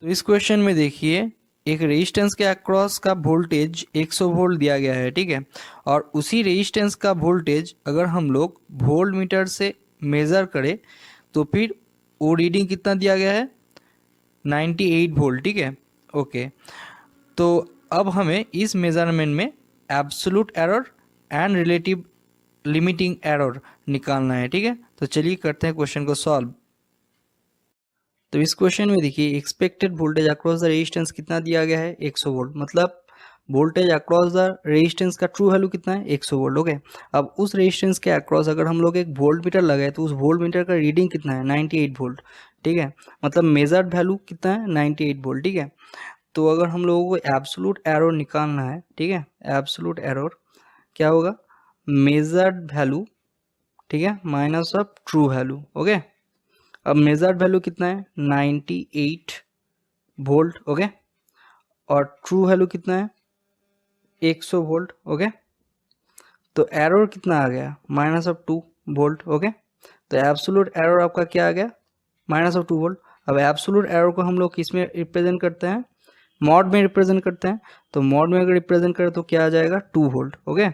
तो इस क्वेश्चन में देखिए, एक रेजिस्टेंस के अक्रॉस का वोल्टेज 100 वोल्ट दिया गया है, ठीक है। और उसी रेजिस्टेंस का वोल्टेज अगर हम लोग वोल्ट मीटर से मेज़र करें तो फिर वो रीडिंग कितना दिया गया है, 98 वोल्ट, ठीक है। ओके, तो अब हमें इस मेजरमेंट में absolute error and relative limiting error निकालना है, ठीक है। तो चलिए करते हैं क्वेश्चन को सॉल्व। तो इस क्वेश्चन में देखिए, expected voltage across the resistance कितना दिया गया है, 100 वोल्ट। मतलब वोल्टेज अक्रॉस द रेजिस्टेंस का ट्रू वैल्यू कितना है, 100 वोल्ट। ओके, अब उस रेजिस्टेंस के अक्रॉस अगर हम लोग एक वोल्ट मीटर लगाए तो उस वोल्ट मीटर का रीडिंग कितना है, 98 वोल्ट, ठीक है। मतलब मेजर्ड वैल्यू कितना है, 98 वोल्ट, ठीक है। तो अगर हम लोगों को एब्सोल्यूट एरर निकालना है, ठीक है, एब्सोल्यूट एरर क्या होगा, मेजर्ड वैल्यू, ठीक है, minus of true value. Okay, अब मेजर्ड वैल्यू कितना है, 98 वोल्ट। ओके, और ट्रू वैल्यू कितना है, 100 वोल्ट। ओके, तो एरर कितना आ गया, माइनस ऑफ 2 वोल्ट। ओके, तो एब्सोल्यूट एरर आपका क्या आ गया, माइनस ऑफ 2 वोल्ट। अब एब्सोल्यूट एरर को हम लोग किस में रिप्रेजेंट करते हैं, मॉड में रिप्रेजेंट करते हैं। तो मॉड में अगर रिप्रेजेंट करें तो क्या आ जाएगा, 2 वोल्ट। ओके,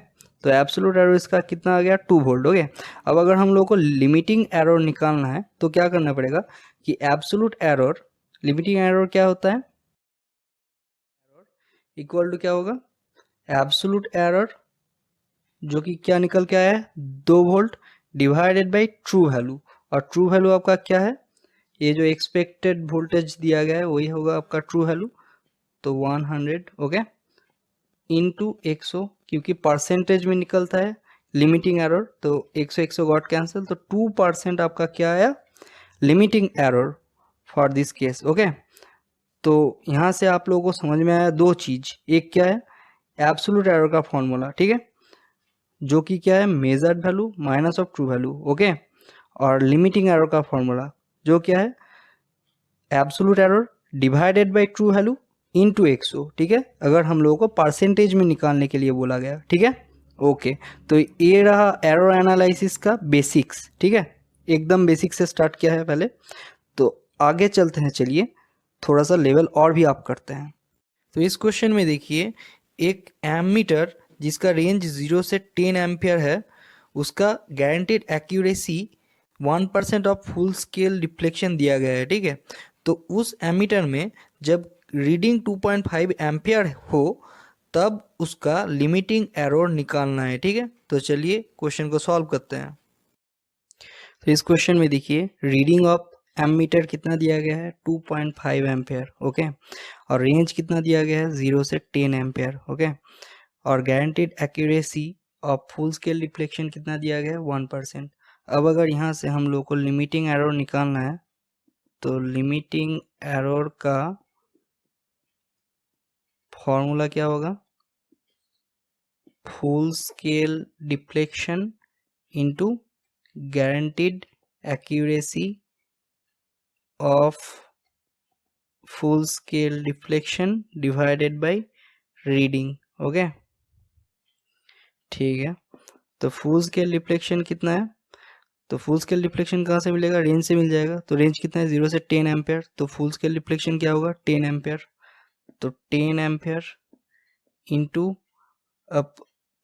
तो एब्सोल्यूट एरर इसका कितना आ गया, 2 वोल्ट। ओके, अब अगर हम लोग को लिमिटिंग एरर निकालना है तो क्या करना पड़ेगा कि एब्सोल्यूट एरर, लिमिटिंग एरर क्या होता है, इक्वल टू क्या होगा, एब्सोल्यूट एरर जो कि क्या निकल के आया है, 2 volt divided by true value. और ट्रू वैल्यू आपका क्या है, ये जो एक्सपेक्टेड वोल्टेज दिया गया है वही होगा आपका ट्रू वैल्यू, तो 100। ओके, इनटू 100, क्योंकि परसेंटेज में निकलता है लिमिटिंग एरर, तो 100 100 गॉट कैंसिल, तो 2% आपका क्या आया, limiting error for this case. Okay, तो यहाँ से आप लोगों को समझ में आया दो चीज, एक क्या है, एब्सोल्यूट एरर का फॉर्मूला, ठीक है, जो कि क्या है, measured value minus of true value. Okay, और लिमिटिंग एरर का फॉर्मूला जो क्या है, absolute error divided by true value into 100, ठीक है, अगर हम लोगों को परसेंटेज में निकालने के लिए बोला गया, ठीक है। ओके, तो ये रहा एरर एनालिसिस का बेसिक्स, ठीक है, एकदम बेसिक से स्टार्ट किया है पहले। तो आगे चलते हैं, चलिए थोड़ा सा लेवल और भी अप करते हैं। तो इस क्वेश्चन में देखिए, एक एमीटर जिसका रेंज 0 से 10 एम्पियर है, उसका guaranteed accuracy 1% of full scale reflection दिया गया है, ठीक है। तो उस एमीटर में जब रीडिंग 2.5 एम्पियर हो तब उसका लिमिटिंग एरर निकालना है, ठीक है। तो चलिए क्वेश्चन को सॉल्व करते हैं। तो इस क्वेश्चन में देखिए, रीडिंग ऑफ एमीटर कितना दिया गया है, 2.5 एम्पियर। ओके, और रेंज कितना दिया गया है, 0 से 10 एम्पियर। ओके, और guaranteed accuracy of full scale reflection कितना दिया गया है, 1%। अब अगर यहाँ से हम लोग को लिमिटिंग एरर निकालना है तो लिमिटिंग एरर का फॉर्मूला क्या होगा, full scale deflection into guaranteed accuracy of full scale deflection divided by reading. Okay, ठीक है, तो फुल स्केल डिफ्लेक्शन कितना है, तो फुल स्केल डिफ्लेक्शन कहाँ से मिलेगा, रेंज से मिल जाएगा। तो रेंज कितना है, 0 से 10 एम्पियर, तो फुल स्केल डिफ्लेक्शन क्या होगा, 10 एम्पियर। तो 10 एम्पियर इंटू, अब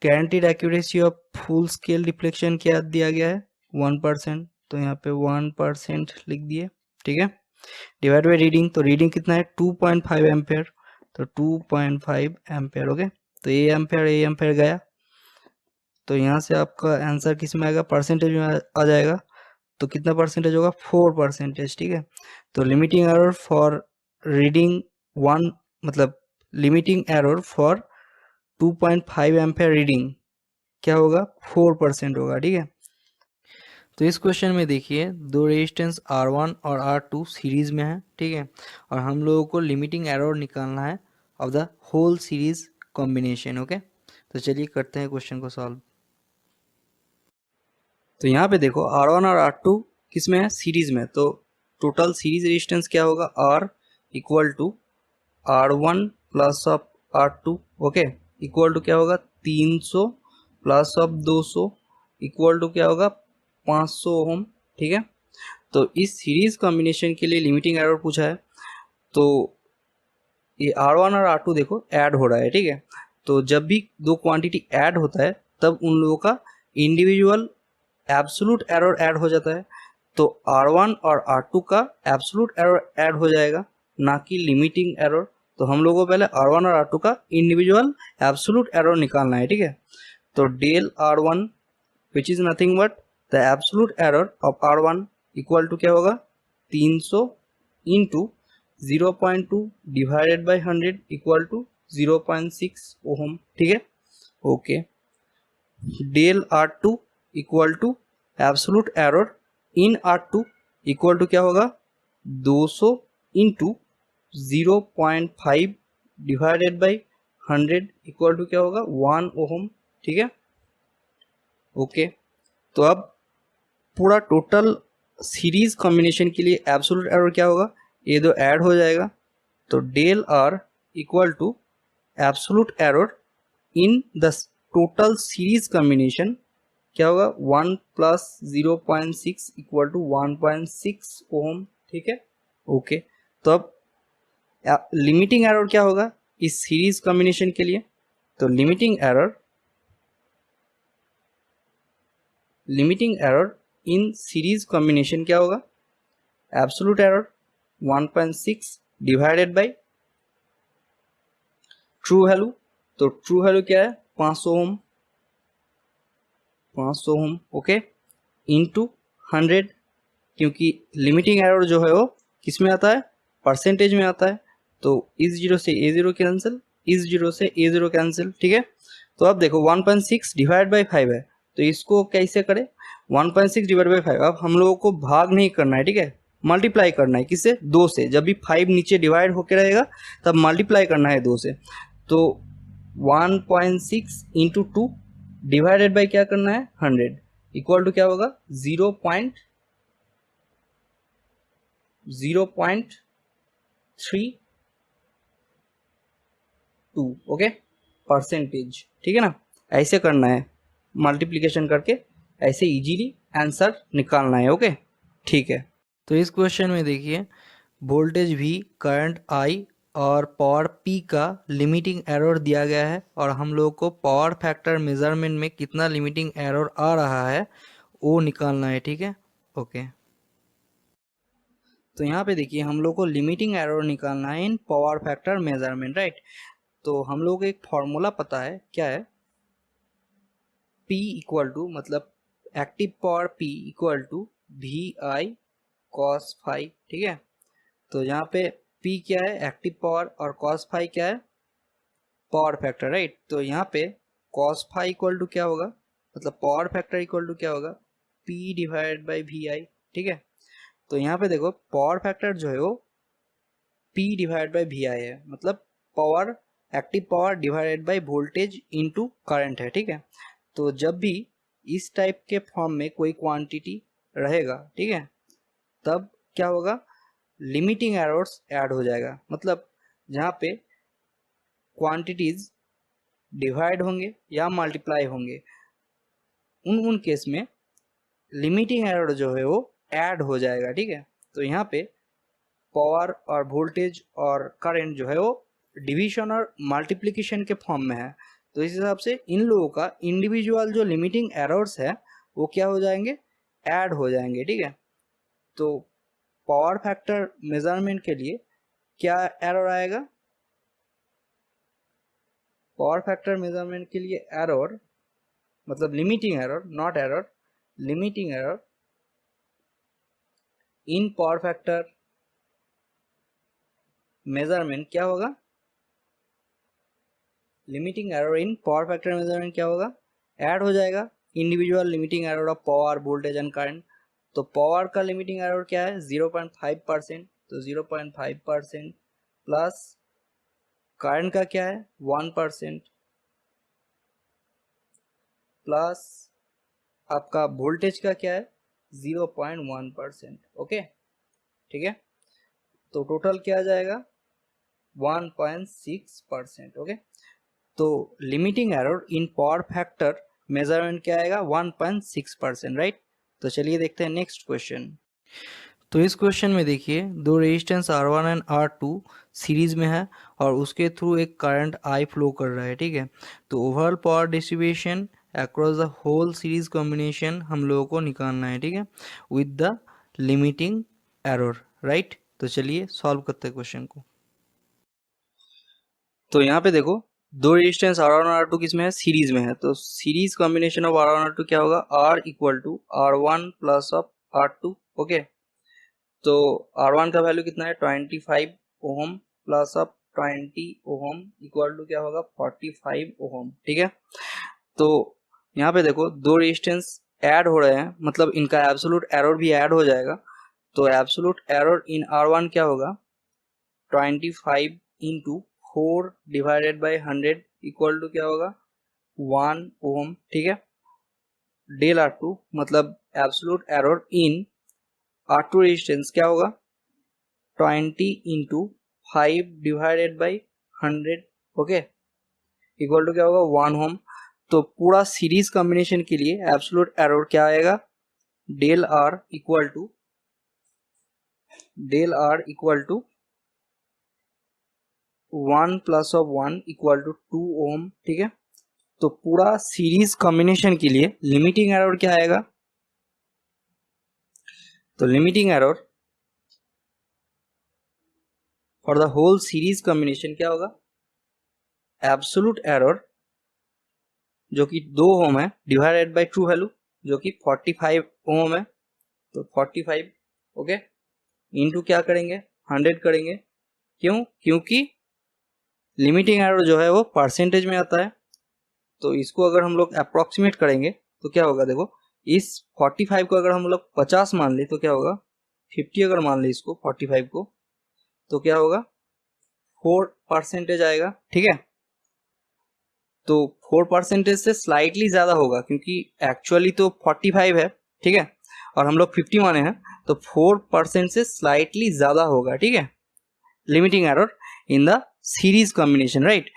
guaranteed accuracy of full scale deflection क्या दिया गया है, 1%, तो यहाँ पे 1% लिख दिए, ठीक है, डिवाइड बाई रीडिंग, तो रीडिंग कितना है, 2.5 एम्पियर, तो 2.5 एम्पियर। ओके, तो ए एम्पियर गया, तो यहाँ से आपका आंसर किस में आएगा, परसेंटेज में आ जाएगा। तो कितना परसेंटेज होगा, 4%, ठीक है। तो लिमिटिंग एरर फॉर रीडिंग 1, मतलब limiting error for 2.5 ampere reading क्या होगा, 4% होगा, ठीक है। तो इस क्वेश्चन में देखिए, दो रेजिस्टेंस R1 और R2 सीरीज में है, ठीक है, और हम लोगों को लिमिटिंग एरर निकालना है of the whole series combination. Okay, तो चलिए करते हैं क्वेश्चन को सॉल्व। तो यहाँ पे देखो, R1 और R2 किस में है, सीरीज में, तो टोटल सीरीज रेजिस्टेंस क्या होगा, R equal to R1 plus of R2। Okay, equal to क्या होगा, 300 प्लस ऑफ 200 इक्वल टू क्या होगा, 500 ओम, ठीक है। तो इस सीरीज कॉम्बिनेशन के लिए लिमिटिंग एरर पूछा है, तो ये R1 और R2 देखो ऐड हो रहा है, ठीक है। तो जब भी दो क्वांटिटी ऐड होता है तब उन लोगों का इंडिविजुअल एब्सोल्यूट एरर ऐड हो जाता है। तो R1 और R2 का एब्सोल्यूट एरर ऐड हो जाएगा, ना कि लिमिटिंग एरर। तो हम लोगों को पहले R1 और R2 का इंडिविजुअल एब्सोल्यूट एरर निकालना है, ठीक है। तो del R1 which is nothing but the absolute error of R1 equal to क्या होगा 300 into 0.2 divided by 100 equal to 0.6 ohm, ठीक है। Okay, del R2 equal to absolute error in R2 equal to क्या होगा 200 into 0.5 divided by 100 equal to क्या होगा 1 ohm, ठीक है। ओके, तो अब पूरा टोटल सीरीज कॉम्बिनेशन के लिए एब्सोल्यूट एरर क्या होगा, ये दो ऐड हो जाएगा। तो del R equal to absolute error in the total series combination क्या होगा 1 प्लस 0.6 इक्वल टू 1.6 ओम, ठीक है। ओके, तो अब लिमिटिंग एरर क्या होगा इस सीरीज कॉम्बिनेशन के लिए, तो limiting error in series combination क्या होगा absolute error 1.6 divided by true value. तो ट्रू वैल्यू क्या है 500 ओम, ओके, इनटू 100, क्योंकि लिमिटिंग एरर जो है वो किस में आता है परसेंटेज में आता है। तो इस जीरो से ए जीरो कैंसिल, इस जीरो से ए जीरो कैंसिल, ठीक है। तो अब देखो 1.6 डिवाइड बाई 5 है, तो इसको कैसे करें 1.6 डिवाइड बाई 5। अब हम लोगों को भाग नहीं करना है, ठीक है, मल्टीप्लाई करना है किससे 2 से। जब भी 5 नीचे डिवाइड होकर रहेगा तब मल्टीप्लाई करना है 2 से। तो 1.6 इंटू 2 डिवाइडेड बाई क्या करना है 100 इक्वल टू क्या होगा 0.32, ओके, परसेंटेज, ठीक है ना। ऐसे करना है मल्टीप्लिकेशन करके, ऐसे इजीली आंसर निकालना है, ओके, ठीक है। तो इस क्वेश्चन में देखिए वोल्टेज V, करंट I और पावर P का लिमिटिंग एरर दिया गया है और हम लोग को पावर फैक्टर मेजरमेंट में कितना लिमिटिंग एरर आ रहा है वो निकालना है, ठीक है। ओके, तो यहाँ पे देखिए हम लोग को लिमिटिंग एरर निकालना है इन पावर फैक्टर मेजरमेंट, राइट। तो हम लोग को एक फॉर्मूला पता है, क्या है P इक्वल टू मतलब active power P equal to VI cos phi, ठीक है। तो यहाँ पे P क्या है एक्टिव पावर और cos फाई क्या है पावर फैक्टर, राइट। तो यहाँ पे cos फाई इक्वल टू क्या होगा मतलब पावर फैक्टर इक्वल टू क्या होगा P डिवाइडेड बाई VI, ठीक है। तो यहाँ पे देखो पावर फैक्टर जो है वो P डिवाइड बाई VI है, मतलब power active power divided by voltage into current है, ठीक है। तो जब भी इस टाइप के फॉर्म में कोई क्वांटिटी रहेगा, ठीक है, तब क्या होगा लिमिटिंग एरर्स ऐड हो जाएगा। मतलब जहाँ पे क्वांटिटीज डिवाइड होंगे या मल्टीप्लाई होंगे उन केस में लिमिटिंग एरर जो है वो ऐड हो जाएगा, ठीक है। तो यहाँ पे पावर और वोल्टेज और करंट जो है वो डिवीजन और मल्टीप्लिकेशन के फॉर्म में है। तो इस हिसाब से इन लोगों का इंडिविजुअल जो लिमिटिंग एरर्स है वो क्या हो जाएंगे ऐड हो जाएंगे, ठीक है। तो पावर फैक्टर मेजरमेंट के लिए क्या एरर आएगा पावर फैक्टर मेजरमेंट के लिए एरर मतलब limiting error, not error, limiting error in power factor measurement क्या होगा limiting error in power factor measurement क्या होगा ऐड हो जाएगा individual limiting error of power voltage and current. तो पावर का लिमिटिंग एरर क्या है 0.5%, तो 0.5% प्लस करंट का क्या है 1% प्लस आपका वोल्टेज का क्या है 0.1%, ओके, ठीक है। तो टोटल क्या आ जाएगा 1.6%, ओके। तो limiting error in power factor measurement क्या आएगा 1.6%, राइट। तो चलिए देखते हैं नेक्स्ट क्वेश्चन। तो इस क्वेश्चन में देखिए दो resistance R1 and R2 series में है और उसके थ्रू एक करंट I फ्लो कर रहा है, ठीक है। तो overall power distribution across the whole series combination हम लोगों को निकालना है, ठीक है, with the limiting error, right. तो चलिए सॉल्व करते हैं क्वेश्चन को। तो यहाँ पे देखो दो रेजिस्टेंस R1 और R2 किस में है, सीरीज में है। तो सीरीज कॉम्बिनेशन ऑफ R1 और R2 क्या होगा, R equal to R1 plus of R2, okay. तो R1 का वैल्यू कितना है 25 ohm plus of 20 ohm equal to क्या होगा 45 ओहम, ठीक है। तो यहाँ पे देखो दो रेजिस्टेंस ऐड हो रहे हैं, मतलब इनका एब्सोल्यूट एरर भी ऐड हो जाएगा। तो एब्सोल्यूट एरर इन R1 क्या होगा 25 into 4 divided by 100 equal to क्या होगा 1 ओम, ठीक है। डेल R2 मतलब absolute error in R2 resistance क्या होगा 20 into 5 divided by 100, okay, equal to क्या होगा 1 ओम। तो पूरा सीरीज कॉम्बिनेशन के लिए एब्सोल्यूट एरर क्या आएगा del R equal to 1 plus of 1 equal to 2 ohm, ठीक है। तो पूरा सीरीज कॉम्बिनेशन के लिए लिमिटिंग एरर क्या आएगा, तो limiting error for the whole series combination क्या होगा एब्सोल्यूट एरर जो कि 2 ओम है डिवाइडेड बाय ट्रू वैल्यू जो कि 45 ओम है। तो 45, ओके, इनटू क्या करेंगे 100 करेंगे, क्यों, क्योंकि लिमिटिंग एरर जो है वो परसेंटेज में आता है। तो इसको अगर हम लोग अप्रोक्सीमेट करेंगे तो क्या होगा, देखो इस 45 को अगर हम लोग 50 मान ले तो क्या होगा 50 अगर मान ले इसको 45 को तो क्या होगा 4% आएगा, ठीक है। तो 4% से स्लाइटली ज्यादा होगा क्योंकि एक्चुअली तो 45 है, ठीक है, और हम लोग 50 माने हैं, तो 4% से स्लाइटली ज्यादा होगा, ठीक है, limiting error in the series combination, right.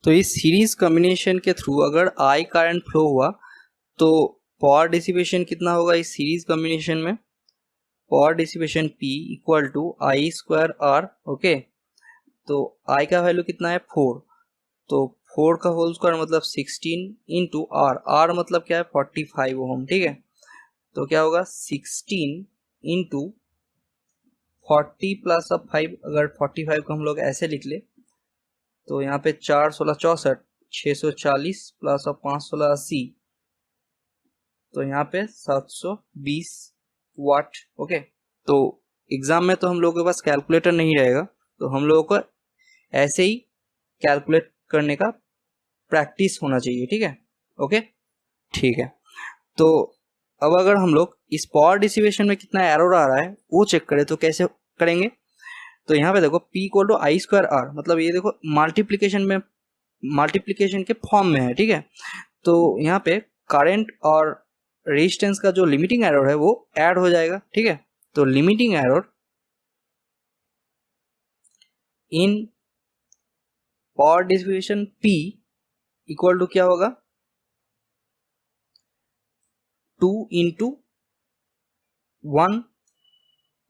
तो इस सीरीज कॉम्बिनेशन के थ्रू अगर I करंट फ्लो हुआ तो पावर डिसिपेशन कितना होगा इस सीरीज कॉम्बिनेशन में, power dissipation P equal to I square R, ओके। तो I का वैल्यू कितना है 4, तो 4 का होल स्क्वायर मतलब 16 इंटू R मतलब क्या है 45 ओम, ठीक है। तो क्या होगा 16 इंटू 40 प्लस ऑफ 5, अगर 45 को हम लोग ऐसे लिख ले तो यहाँ पे 4 16 64 640 प्लस ऑफ 5 16 80, तो यहाँ पे 720 वाट, ओके। तो एग्जाम में तो हम लोगों के पास कैलकुलेटर नहीं रहेगा, तो हम लोगों को ऐसे ही कैलकुलेट करने का प्रैक्टिस होना चाहिए, ठीक है, ओके, ठीक है। तो अब अगर हम लोग इस पावर डिसिपेशन में कितना एरर आ रहा है वो चेक करें तो कैसे करेंगे, तो यहाँ पे देखो P equal to I square R, मतलब ये देखो मल्टीप्लिकेशन के फॉर्म में है, ठीक है। तो यहाँ पे करंट और रेजिस्टेंस का जो लिमिटिंग एरर है वो ऐड हो जाएगा, ठीक है। तो limiting error in power distribution P equal to क्या होगा 2 इंटू 1,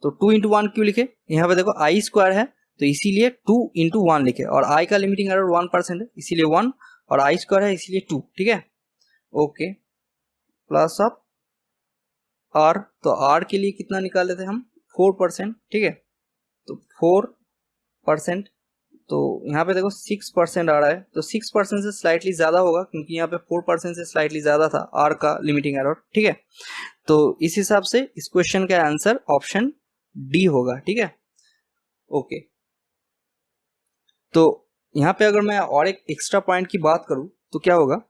तो 2 इंटू 1 क्यों लिखे, यहाँ पे देखो आई स्क्वायर है तो इसीलिए 2 इंटू 1 लिखे, और आई का लिमिटिंग एरर 1% है इसीलिए 1, और आई स्क्वायर है इसीलिए 2, ठीक है, ओके। प्लस ऑफ आर, तो आर के लिए कितना निकाले थे हम 4%, ठीक है, तो 4%, तो यहाँ पे देखो 6% आ रहा है, तो 6% से स्लाइटली ज्यादा होगा क्योंकि यहाँ पे 4% से स्लाइटली ज्यादा था आर का लिमिटिंग एरर, ठीक है। तो इस हिसाब से इस क्वेश्चन का आंसर ऑप्शन डी होगा, ठीक है, ओके। तो यहाँ पे अगर मैं और एक एक्स्ट्रा पॉइंट की बात करूं तो क्या होगा,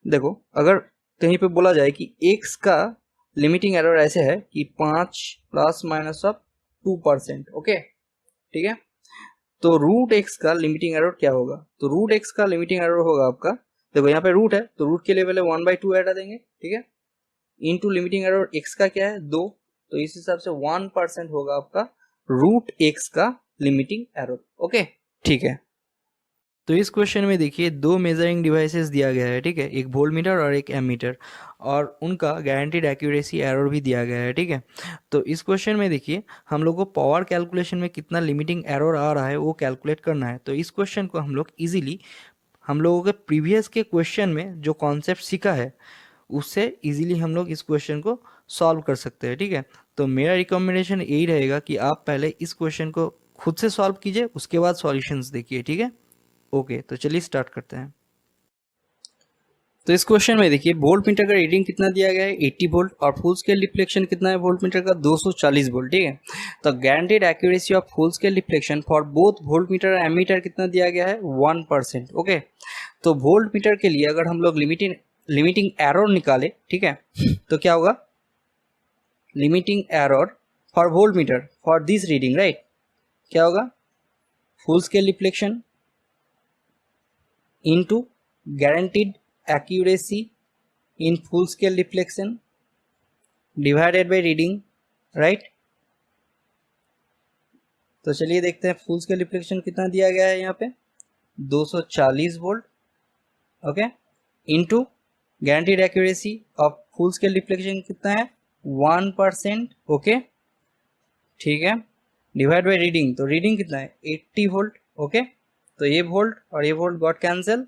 देखो अगर कहीं पे बोला जाए कि x का लिमिटिंग एरर ऐसे है कि 5 प्लस माइनस ऑफ 2%, ओके, ठीक है। तो रूट x का लिमिटिंग एरर क्या होगा, तो रूट x का लिमिटिंग एरर होगा आपका, देखो यहाँ पे रूट है तो रूट के लिए पहले 1/2 हटा देंगे, ठीक है, इनटू लिमिटिंग एरर x का क्या है 2, तो इस हिसाब से 1% होगा आपका रूट x का लिमिटिंग एरर, ओके, ठीक है। तो इस क्वेश्चन में देखिए दो मेजरिंग डिवाइसेस दिया गया है, ठीक है, एक वोल्टमीटर और एक एमीटर, और उनका गारंटीड एक्यूरेसी एरर भी दिया गया है, ठीक है। तो इस क्वेश्चन में देखिए हम लोग को पावर कैलकुलेशन में कितना लिमिटिंग एरर आ रहा है वो कैलकुलेट करना है। तो इस क्वेश्चन को हम लोग इजीली हम लोगों के प्रीवियस के क्वेश्चन में जो कॉन्सेप्ट सीखा है उससे इजीली हम लोग इस क्वेश्चन को सॉल्व कर सकते हैं, ठीक है। तो मेरा रिकमेंडेशन यही रहेगा कि आप पहले इस क्वेश्चन को खुद से सॉल्व कीजिए, उसके बाद सॉल्यूशंस देखिए, ठीक है। ओके, तो चलिए स्टार्ट करते हैं। तो इस क्वेश्चन में देखिए वोल्ट मीटर का रीडिंग कितना दिया गया है 80 वोल्ट, और फुल स्केल रिफ्लेक्शन कितना है वोल्ट मीटर का 240 वोल्ट, ठीक है। तो guaranteed accuracy of full scale reflection for both volt meter और एमीटर कितना दिया गया है 1%, ओके। तो वोल्ट मीटर के लिए अगर हम लोग लिमिटिंग एरर निकाले, ठीक है, तो क्या होगा, limiting error for volt metre for this reading, right, क्या होगा, full scale reflection into guaranteed accuracy in full scale reflection divided by reading, right। तो चलिए देखते हैं फुल स्केल रिफ्लेक्शन कितना दिया गया है यहाँ पे 240 volt, okay, into guaranteed accuracy of full scale reflection कितना है 1%, ओके, ठीक है, डिवाइड बाय रीडिंग, तो रीडिंग कितना है 80 वोल्ट, ओके। तो ये वोल्ट और ये वोल्ट गॉट कैंसिल,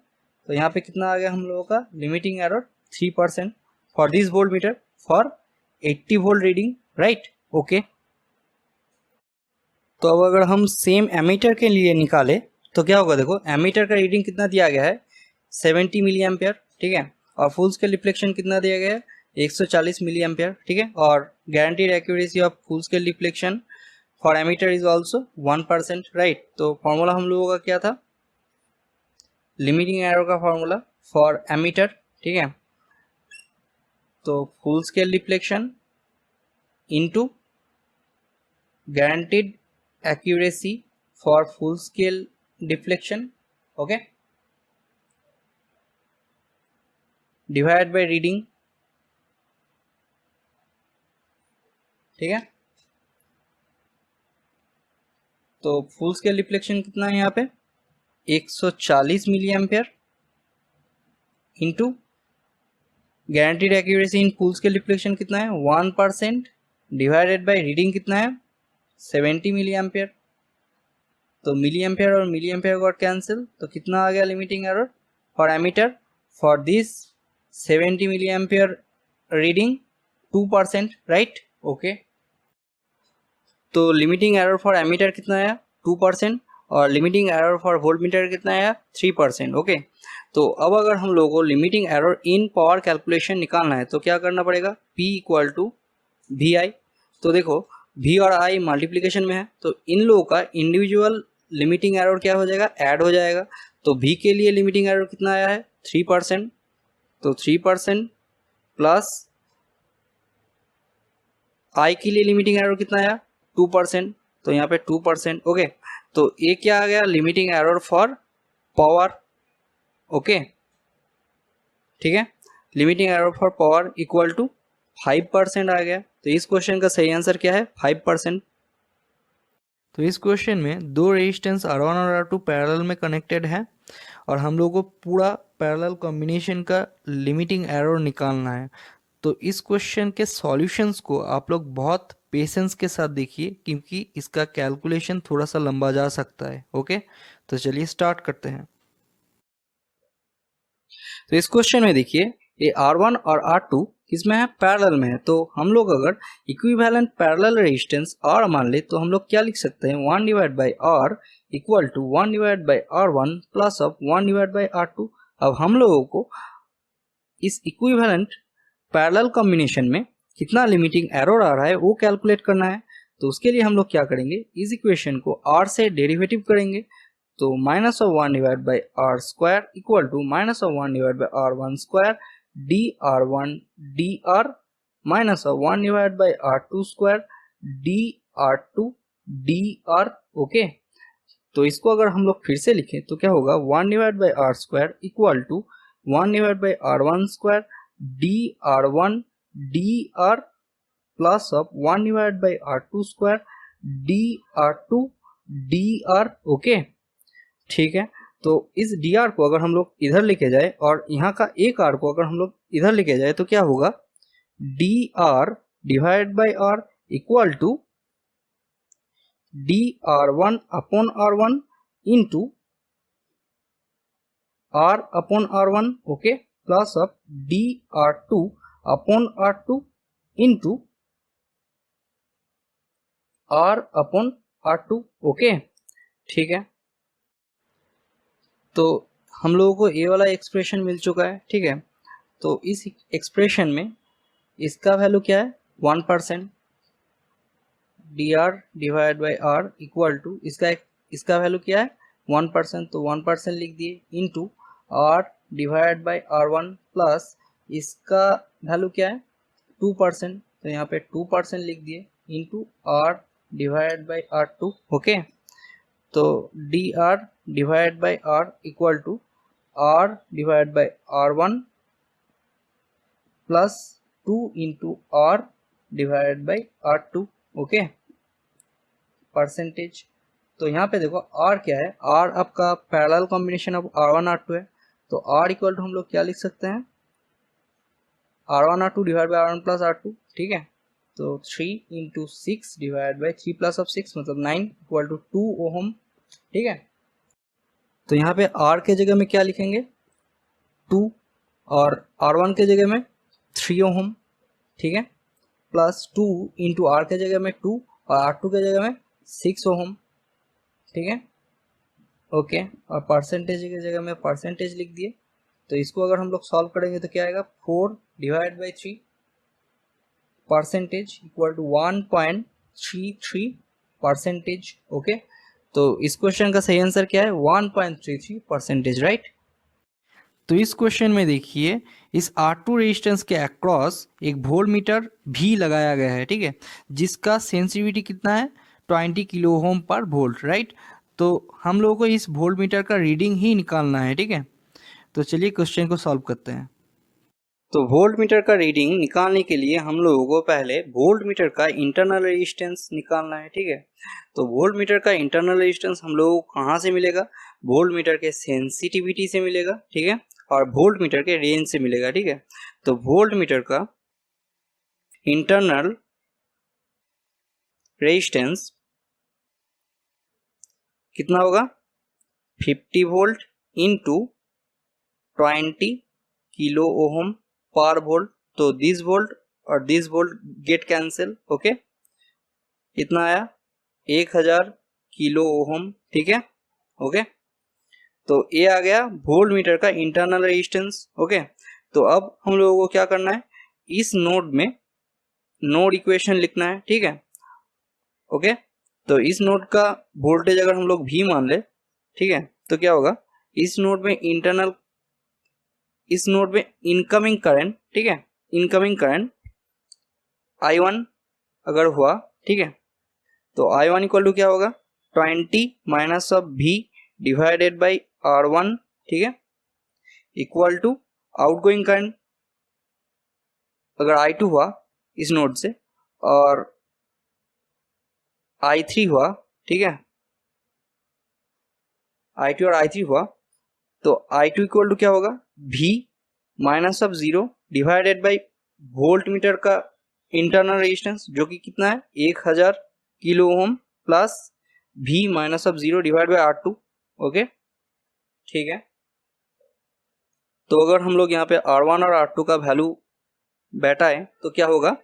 तो यहाँ पे कितना आ गया हम लोगों का limiting error 3% for this volt meter for 80 volt reading, right, okay. तो अब अगर हम सेम एमीटर के लिए निकाले तो क्या होगा, देखो एमीटर का रीडिंग कितना दिया गया है 70 मिली एम्पियर, ठीक है, और फुल स्केल रिफ्लेक्शन कितना दिया गया है 140 मिली एम्पियर, ठीक है, और guaranteed accuracy of full scale reflection for ammeter is also 1%, right. तो फॉर्मूला हम लोगों का क्या था, लिमिटिंग एरर का फॉर्मूला फॉर एमीटर, ठीक है, तो full scale reflection into guaranteed accuracy for full scale deflection, okay, divide by reading, ठीक है। तो फुल स्केल रिफ्लेक्शन कितना है यहाँ पे 140 milli ampere into guaranteed accuracy in full scale reflection कितना है 1% डिवाइडेड बाय रीडिंग कितना है 70 मिली एम्पियर। तो मिली एम्पियर और मिली एम्पियर गॉट कैंसिल, तो कितना आ गया limiting error for ammeter for this 70 milli ampere reading 2%, right, okay. तो लिमिटिंग एरर फॉर एमीटर कितना आया 2% और limiting error for volt meter कितना आया 3%, ओके। तो अब अगर हम लोगों को limiting error in power calculation निकालना है तो क्या करना पड़ेगा, P इक्वल टू वी आई। तो देखो V और I मल्टीप्लीकेशन में है तो इन लोगों का इंडिविजुअल लिमिटिंग एरर क्या हो जाएगा, ऐड हो जाएगा। तो V के लिए लिमिटिंग एरर कितना आया है 3%, तो 3% प्लस I के लिए लिमिटिंग एरर कितना आया 2%, तो यहाँ पे 2%, ओके। तो ये क्या आ गया limiting error for power, okay, ठीक है, limiting error for power equal to 5% आ गया। तो इस क्वेश्चन का सही आंसर क्या है 5%। तो इस क्वेश्चन में दो रेजिस्टेंस R1 और R2 पैरेलल में कनेक्टेड है और हम लोग को पूरा पैरेलल कॉम्बिनेशन का लिमिटिंग एरर निकालना है। तो इस क्वेश्चन के सॉल्यूशंस को आप लोग बहुत पेशेंस के साथ देखिए क्योंकि इसका कैलकुलेशन थोड़ा सा लंबा जा सकता है, ओके। तो चलिए स्टार्ट करते हैं। तो इस क्वेश्चन में देखिए ये R1 और R2 किसमें है, पैरेलल में है। तो हम लोग अगर इक्विवेलेंट पैरेलल रेजिस्टेंस R मान ले तो हम लोग क्या लिख सकते हैं 1 divide by R equal to 1 divide by R1 plus of 1 divide by R2। अब हम लोगों को इस इक्विवेलेंट पैरेलल कॉम्बिनेशन में कितना लिमिटिंग एरर आ रहा है वो कैलकुलेट करना है। तो उसके लिए हम लोग क्या करेंगे, इस इक्वेशन को R से डेरिवेटिव करेंगे। तो minus of 1 divide by R square equal to minus of 1 divide by R1 square d R1 d R minus of 1 divide by R2 square d R2 d R, okay. तो इसको अगर हम लोग फिर से लिखें तो क्या होगा 1 divide by R square equal to 1 divide by R1 square d R1 d R plus of 1 divide by R2 square d R2 d R, okay, ठीक है। तो इस डी आर को अगर हम लोग इधर लेके जाए और यहाँ का एक आर को अगर हम लोग इधर लेके जाए तो क्या होगा, d R divide by R equal to d R one upon R one into R upon R one, okay, plus of d R two upon R two into R upon R two, okay, ठीक है। तो हम लोगों को ये वाला expression मिल चुका है, ठीक है। तो इस एक्सप्रेशन में इसका वैल्यू क्या है, 1%, D R divide by R equal to इसका वैल्यू क्या है 1%, तो 1% लिख दिए, into R divide by R one plus इसका वैल्यू क्या है 2%, तो यहाँ पे 2% लिख दिए, into R divide by R two, okay. तो D R divide by R equal to R divide by R one plus 2 into R divide by R two, okay, percentage. तो यहाँ पे देखो आर क्या है, आर आपका parallel combination of R one R two है, तो आर इक्वल टू हम लोग क्या लिख सकते हैं, R one R two divide by R one plus R two, ठीक है। तो 3 into 6 divide by 3 plus of 6 मतलब 9 इक्वल टू 2 ओहम, ठीक है। तो यहाँ पे R के जगह में क्या लिखेंगे 2 और R1 के जगह में 3 ओहम, ठीक है, प्लस 2 इंटू R के जगह में 2 और R2 के जगह में 6 ओहम, ठीक है, ओके। और परसेंटेज के जगह में परसेंटेज लिख दिए। तो इसको अगर हम लोग सॉल्व करेंगे तो क्या आएगा 4 divide by 3 percentage equal to 1.33 percentage, okay. तो इस क्वेश्चन का सही आंसर क्या है 1.33 परसेंटेज, राइट। तो इस क्वेश्चन में देखिए इस R2 रेजिस्टेंस के अक्रॉस एक वोल्ट मीटर भी लगाया गया है, ठीक है, जिसका सेंसिटिविटी कितना है 20 kilo ohm per volt, right. तो हम लोगों को इस वोल्ट मीटर का रीडिंग ही निकालना है, ठीक है। तो चलिए क्वेश्चन को सॉल्व करते हैं। तो वोल्ट मीटर का रीडिंग निकालने के लिए हम लोगों को पहले वोल्ट मीटर का इंटरनल रेजिस्टेंस निकालना है, ठीक है। तो वोल्ट मीटर का इंटरनल रेजिस्टेंस हम लोगों को कहाँ से मिलेगा, वोल्ट मीटर के सेंसिटिविटी से मिलेगा, ठीक है, और वोल्ट मीटर के रेंज से मिलेगा, ठीक है। तो वोल्ट मीटर का इंटरनल रेजिस्टेंस कितना होगा 50 वोल्ट इंटू 20 किलो ओहम पर वोल्ट। तो दिस वोल्ट और this volt get cancel, okay, कितना आया 1000 किलो ओहम, ठीक है, ओके। तो ये आ गया वोल्ट मीटर का इंटरनल रेजिस्टेंस, ओके। तो अब हम लोगों को क्या करना है, इस नोड में नोड इक्वेशन लिखना है, ठीक है, ओके। तो इस नोड का वोल्टेज अगर हम लोग V मान ले, ठीक है, तो क्या होगा इस नोड में इनकमिंग करंट, ठीक है, इनकमिंग करंट I1 अगर हुआ, ठीक है, तो I1 इक्वल टू क्या होगा 20 minus of V divided by R1, ठीक है, इक्वल टू आउटगोइंग करंट अगर I2 हुआ इस नोड से और I3 हुआ, ठीक है, I2 और I3 हुआ, तो I2 इक्वल टू क्या होगा V minus of 0 divided by volt meter का इंटरनल रेजिस्टेंस जो कि कितना है 1000 kilo ohm plus V minus of 0 divide by R2, okay, ठीक है। तो अगर हम लोग यहाँ पे R1 और R2 का वैल्यू बैठाए तो क्या होगा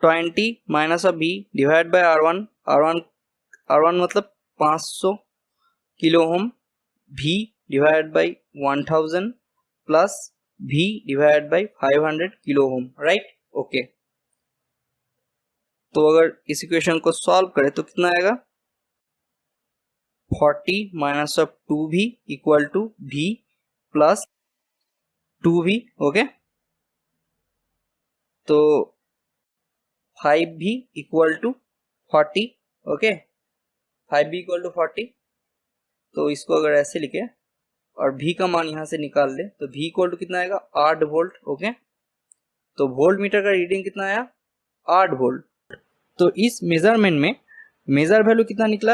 20 minus of V divide by R1 मतलब 500 kilo ohm, V divide by 1000 plus V divide by 500 kilo ohm, right, okay. तो अगर इस इक्वेशन को सॉल्व करें तो कितना आएगा 40 minus of 2V equal to V plus 2V, ओके। तो 5V equal to 40, okay, 5V equal to 40। तो इसको अगर ऐसे लिखे और V का मान यहाँ से निकाल ले तो V इक्वल टू कितना आएगा 8 वोल्ट, ओके। तो वोल्ट मीटर का रीडिंग कितना आया 8 वोल्ट। तो इस मेजरमेंट में मेजर वैल्यू कितना निकला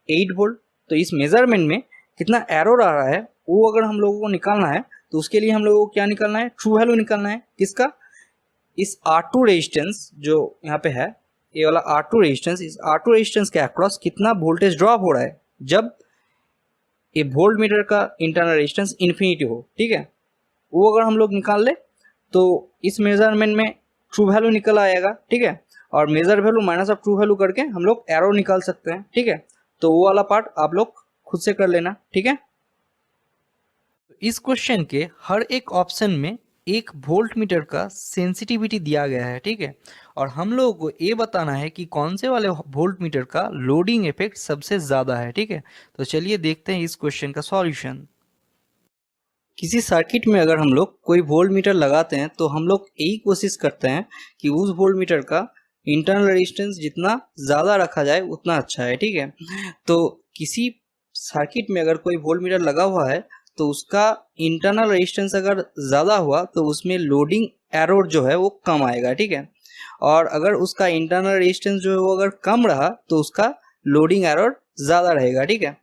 8 वोल्ट। तो इस मेजरमेंट में कितना एरर आ रहा है वो अगर हम लोगों को निकालना है तो उसके लिए हम लोगों को क्या निकालना है, ट्रू वैल्यू निकालना है। किसका, इस R2 रेजिस्टेंस जो यहाँ पे है, ये वाला R2 रेजिस्टेंस, इस R2 रेजिस्टेंस के अक्रॉस कितना वोल्टेज ड्रॉप हो रहा है जब ये वोल्ट मीटर का इंटरनल रेजिस्टेंस इन्फिनिटी हो, ठीक है। वो अगर हम लोग निकाल ले तो इस मेजरमेंट में ट्रू वैल्यू निकल आएगा, ठीक है। और measure value minus of true value करके हम लोग एरो निकाल सकते हैं, ठीक है। तो वो वाला पार्ट आप लोग खुद से कर लेना, ठीक है। इस क्वेश्चन के हर एक ऑप्शन में एक वोल्ट मीटर का सेंसिटिविटी दिया गया है, ठीक है। और हम लोगों को ये बताना है कि कौन से वाले वोल्ट मीटर का लोडिंग इफेक्ट सबसे ज़्यादा है, ठीक है। तो चलिए देखते हैं इस क्वेश्चन का सॉल्यूशन। किसी सर्किट में अगर हम लोग कोई वोल्ट मीटर लगाते हैं तो हम लोग यही कोशिश करते हैं कि उस वोल्ट मीटर का इंटरनल रेजिस्टेंस जितना ज़्यादा रखा जाए उतना अच्छा है, ठीक है। तो किसी सर्किट में अगर कोई वोल्ट मीटर लगा हुआ है तो उसका इंटरनल रेजिस्टेंस अगर ज़्यादा हुआ तो उसमें लोडिंग एरर जो है वो कम आएगा, ठीक है। और अगर उसका इंटरनल रेजिस्टेंस जो है वो अगर कम रहा तो उसका लोडिंग एरर ज़्यादा रहेगा, ठीक है।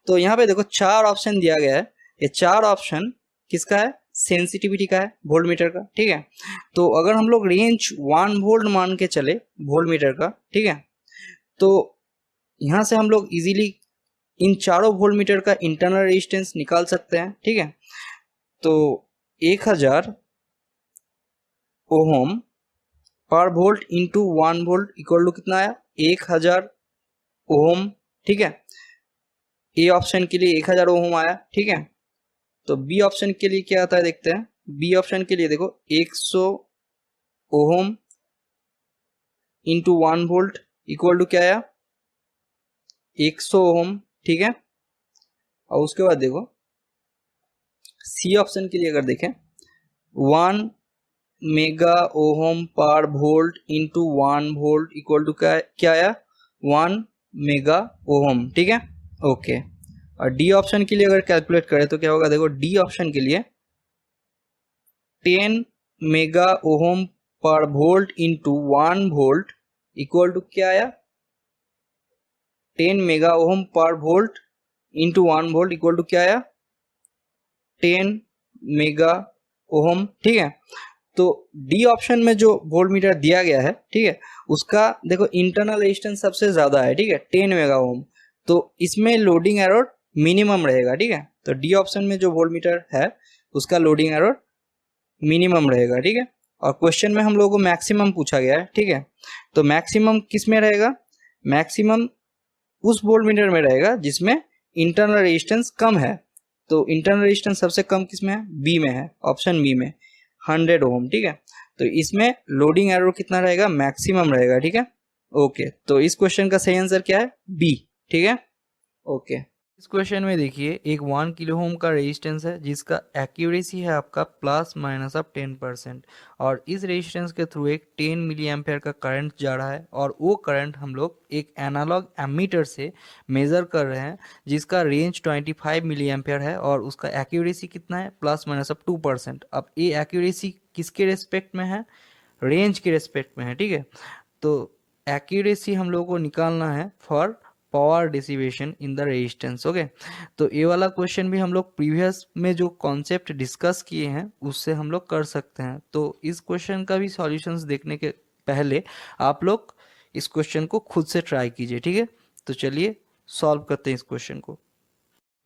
तो यहाँ पे देखो 4 ऑप्शन दिया गया है, ये 4 ऑप्शन किसका है, सेंसिटिविटी का है वोल्ट मीटर का, ठीक है। तो अगर हम लोग रेंज 1 वोल्ट मान के चले वोल्ट मीटर का, ठीक है, तो यहाँ से हम लोग इजीली इन चारों वोल्ट मीटर का इंटरनल रेजिस्टेंस निकाल सकते हैं, ठीक है। तो 1000 ohm per volt into 1 volt equal to कितना आया, 1000 ओम, ठीक है। ए ऑप्शन के लिए 1000 ओम आया, ठीक है। तो बी ऑप्शन के लिए क्या आता है देखते हैं। बी ऑप्शन के लिए देखो 100 ohm into 1 volt equal to क्या आया, 100 ओम, ठीक है। और उसके बाद देखो सी ऑप्शन के लिए अगर देखें 1 mega ohm per volt into 1 volt equal to क्या आया, 1 मेगा ओम, ठीक है, ओके। और डी ऑप्शन के लिए अगर कैलकुलेट करें तो क्या होगा, देखो डी ऑप्शन के लिए 10 mega ohm per volt into 1 volt equal to क्या आया, 10 mega ohm per volt into 1 volt equal to क्या आया, 10 मेगा ओम, ठीक है। तो डी ऑप्शन में जो वोल्ट मीटर दिया गया है, ठीक है, उसका देखो इंटरनल रेजिस्टेंस सबसे ज्यादा है, ठीक है, 10 मेगा ओम। तो इसमें लोडिंग एरर मिनिमम रहेगा, ठीक है। तो डी ऑप्शन में जो वोल्ट मीटर है उसका लोडिंग एरर मिनिमम रहेगा, ठीक है। और क्वेश्चन में हम लोगों को मैक्सिमम पूछा गया है, ठीक है। तो मैक्सिमम किस में रहेगा, मैक्सिमम उस वोल्ट मीटर में रहेगा जिसमें इंटरनल रेजिस्टेंस कम है। तो इंटरनल रेजिस्टेंस सबसे कम किस में है, बी में है, ऑप्शन बी में 100 ओम, ठीक है। तो इसमें लोडिंग एरर कितना रहेगा, मैक्सिमम रहेगा, ठीक है, ओके। तो इस क्वेश्चन का सही आंसर क्या है, बी, ठीक है, ओके। इस क्वेश्चन में देखिए एक 1 किलो ओम का रेजिस्टेंस है जिसका एक्यूरेसी है आपका प्लस माइनस ऑफ 10%। और इस रेजिस्टेंस के थ्रू एक 10 मिली एम्पेयर का करंट जा रहा है और वो करंट हम लोग एक एनालॉग एमीटर से मेज़र कर रहे हैं जिसका रेंज 25 मिली एम्पेयर है और उसका एक्यूरेसी कितना है, प्लस माइनस ऑफ 2%। अब ये एक्यूरेसी किसके रेस्पेक्ट में है, रेंज के रेस्पेक्ट में है, ठीक है। तो एक्यूरेसी हम लोग को निकालना है for power dissipation in the resistance, okay. तो ये वाला क्वेश्चन भी हम लोग प्रीवियस में जो कॉन्सेप्ट डिस्कस किए हैं उससे हम लोग कर सकते हैं। तो इस क्वेश्चन का भी सॉल्यूशंस देखने के पहले आप लोग इस क्वेश्चन को खुद से ट्राई कीजिए, ठीक है। तो चलिए सॉल्व करते हैं इस क्वेश्चन को।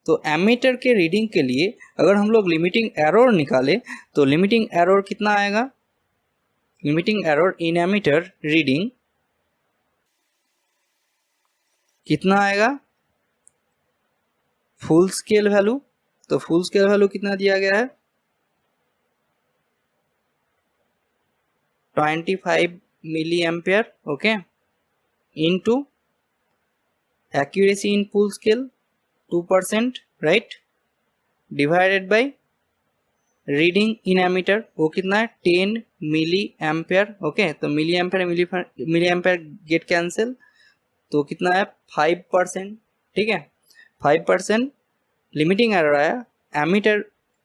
तो एमीटर के रीडिंग के लिए अगर हम लोग लिमिटिंग एरर निकाले तो लिमिटिंग एरर कितना आएगा, limiting error in ammeter reading कितना आएगा, फुल स्केल वैल्यू। तो फुल स्केल वैल्यू कितना दिया गया है, 25 milli ampere, okay, into accuracy in full scale 2%, right, divided by reading in ammeter वो कितना है 10 मिली एम्पेयर, ओके। तो milli ampere milli ampere get cancel, तो कितना है 5%, ठीक है, 5% लिमिटिंग एरर आया एमीटर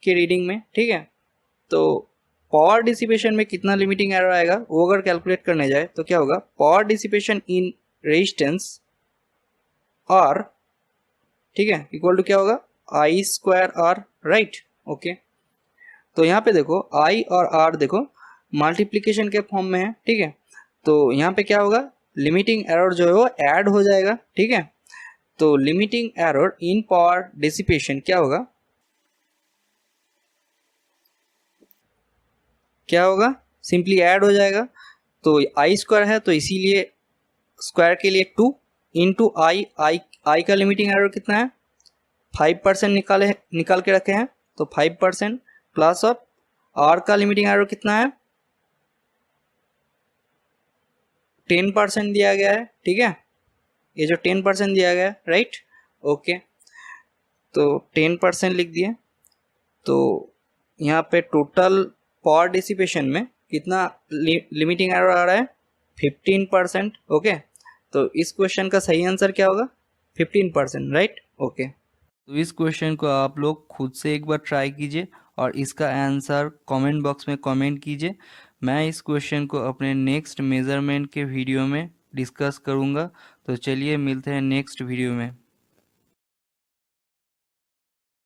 के रीडिंग में, ठीक है। तो पावर डिसिपेशन में कितना लिमिटिंग एरर आएगा वो अगर कैलकुलेट करने जाए तो क्या होगा, power dissipation in resistance R, ठीक है, इक्वल टू क्या होगा, आई स्क्वायर आर, राइट। ओके, तो यहाँ पे देखो आई और आर देखो मल्टीप्लीकेशन के फॉर्म में है, ठीक है, तो यहाँ पे क्या होगा, लिमिटिंग एरर जो है वो ऐड हो जाएगा, ठीक है। तो limiting error in power dissipation क्या होगा, क्या होगा, सिंपली ऐड हो जाएगा। तो आई स्क्वायर है तो इसीलिए स्क्वायर के लिए 2 इंटू आई, आई का लिमिटिंग एरर कितना है, 5% निकाल के रखे हैं, तो 5% प्लस ऑफ आर का लिमिटिंग एरर कितना है, 10% दिया गया है, ठीक है, ये जो 10% दिया गया है, राइट। ओके, तो 10% लिख दिए। तो यहाँ पे टोटल पावर डिसिपेशन में कितना लिमिटिंग एरर आ रहा है, 15%। ओके, तो इस क्वेश्चन का सही आंसर क्या होगा, 15%, राइट। ओके, तो इस क्वेश्चन को आप लोग खुद से एक बार ट्राई कीजिए और इसका आंसर कमेंट बॉक्स में कमेंट कीजिए। मैं इस क्वेश्चन को अपने नेक्स्ट मेजरमेंट के वीडियो में डिस्कस करूँगा। तो चलिए मिलते हैं नेक्स्ट वीडियो में।